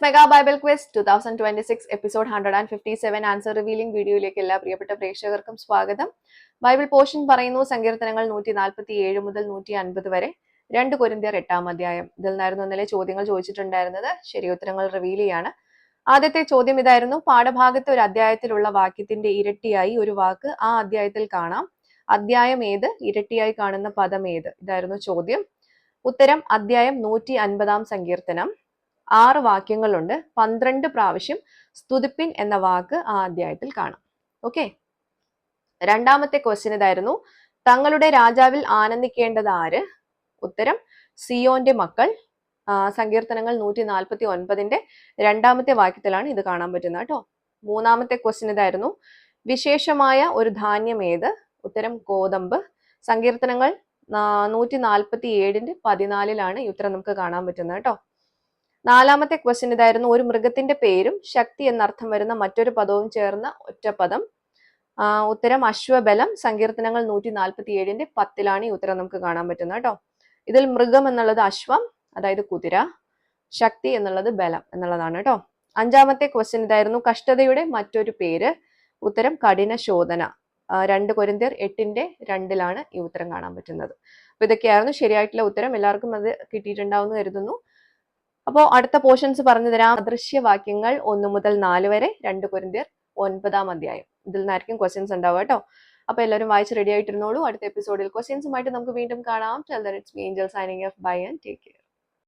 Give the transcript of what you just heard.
Mega Bible quiz 2026 episode 157 answer revealing വീഡിയോയിലേക്ക് എല്ലാ പ്രിയപ്പെട്ട പ്രേക്ഷകർക്കും സ്വാഗതം. ബൈബിൾ പോർഷൻ പറയുന്നു സങ്കീർത്തനങ്ങൾ 147 മുതൽ 150 വരെ, 2 കൊരിന്ത്യർ 8-ാം അധ്യായം. ഇതിൽ നിന്നായിരുന്നു ഇന്നലെ ചോദ്യങ്ങൾ ചോദിച്ചിട്ടുണ്ടായിരുന്നത്. ശരി ഉത്തരങ്ങൾ റിവീൽ ചെയ്യാണ്. ആദ്യത്തെ ചോദ്യം ഇതായിരുന്നു: പാഠഭാഗത്ത് ഒരു അധ്യായത്തിലുള്ള വാക്യത്തിന്റെ ഇരട്ടിയായി ഒരു വാക്ക് ആ അധ്യായത്തിൽ കാണാം. അധ്യായം ഏത്? ഇരട്ടിയായി കാണുന്ന പദം ഏത്? ഇതായിരുന്നു ചോദ്യം. ഉത്തരം അധ്യായം 150-ാം സങ്കീർത്തനം. 6 വാക്യങ്ങളുണ്ട്. 12 പ്രാവശ്യം സ്തുതിപ്പിൻ എന്ന വാക്ക് ആ അധ്യായത്തിൽ കാണാം. ഓക്കെ. രണ്ടാമത്തെ ക്വസ്റ്റ്യൻ ഇതായിരുന്നു: തങ്ങളുടെ രാജാവിൽ ആനന്ദിക്കേണ്ടത് ആര്? ഉത്തരം സിയോന്റെ മക്കൾ. സങ്കീർത്തനങ്ങൾ 149-ന്റെ 2-ാമത്തെ വാക്യത്തിലാണ് ഇത് കാണാൻ പറ്റുന്നത് കേട്ടോ. മൂന്നാമത്തെ ക്വസ്റ്റ്യൻ ഇതായിരുന്നു: വിശേഷമായ ഒരു ധാന്യം ഏത്? ഉത്തരം ഗോതമ്പ്. സങ്കീർത്തനങ്ങൾ 147-ന്റെ 14-ലാണ് ഈ ഉത്തരം നമുക്ക് കാണാൻ പറ്റുന്നത് കേട്ടോ. നാലാമത്തെ ക്വസ്റ്റ്യൻ ഇതായിരുന്നു: ഒരു മൃഗത്തിന്റെ പേരും ശക്തി എന്നർത്ഥം വരുന്ന മറ്റൊരു പദവും ചേർന്ന ഒറ്റപ്പദം. ഉത്തരം അശ്വബലം. സങ്കീർത്തനങ്ങൾ 147-ന്റെ 10-ലാണ് ഈ ഉത്തരം നമുക്ക് കാണാൻ പറ്റുന്നത് കേട്ടോ. ഇതിൽ മൃഗം എന്നുള്ളത് അശ്വം, അതായത് കുതിര. ശക്തി എന്നുള്ളത് ബലം എന്നുള്ളതാണ് കേട്ടോ. അഞ്ചാമത്തെ ക്വസ്റ്റ്യൻ ഇതായിരുന്നു: കഷ്ടതയുടെ മറ്റൊരു പേര്. ഉത്തരം കഠിന ശോധന. 2 കൊരിന്ത്യർ 8-ന്റെ 2-ലാണ് ഈ ഉത്തരം കാണാൻ പറ്റുന്നത്. അപ്പൊ ഇതൊക്കെയായിരുന്നു ശരിയായിട്ടുള്ള ഉത്തരം. എല്ലാവർക്കും അത് കിട്ടിയിട്ടുണ്ടാവുമെന്ന് കരുതുന്നു. അപ്പോൾ അടുത്ത പോർഷൻസ് പറഞ്ഞു തരാം. അദൃശ്യവാക്യങ്ങൾ 1 മുതൽ 4 വരെ, 2 കൊരിന്ത്യർ 9-ാം അധ്യായം. ഇതിൽ നിന്നായിരിക്കും ക്വസ്റ്റ്യൻസ് ഉണ്ടാവുക കേട്ടോ. അപ്പൊ എല്ലാവരും വായിച്ച് റെഡി ആയിട്ടിരുന്നോളൂ. അടുത്ത എപ്പിസോഡിൽ ക്വസ്റ്റ്യൻസുമായിട്ട് നമുക്ക് വീണ്ടും കാണാം. Till then, it's me, Angel, signing off. Bye and take care.